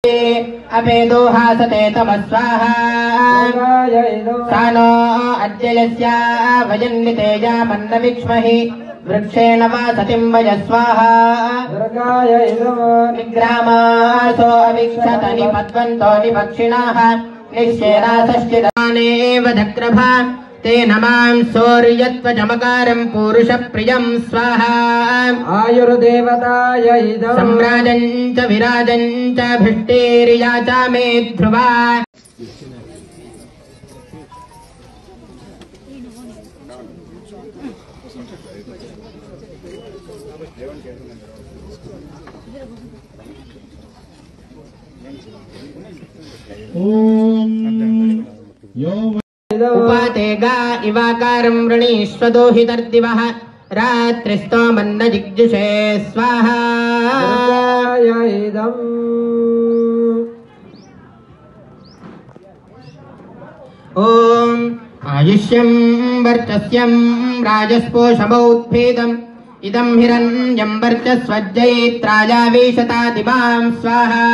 अपेदो हासते तमस्वाहा सानो अद्ययस्या वजन्नितेजा मन्न विक्ष्महि वृक्षेण वासतिं वयस्वाहा विग्रामासो अविक्षत निपद्वन्तो निपक्षिणाः निश्चेनासश्चिदानेव धक्रभा ते नमां सौर्यत्वचमकारं पुरुषप्रियं स्वाहा आयुर्देवताय इदं सम्राजं च विराजं च भिष्टेर्या च मे ध्रुवा उपातेगा इवाकारं वृणीष्वदोहितर्दिवः रात्रिस्तो मन्न जिग्जुषे स्वाहा ॐ आयुष्यं वर्चस्यं राजस्पोषमौत्फेदम् इदं हिरण्यं वर्चस्वज्जैत्रायावेशतादिमां स्वाहा।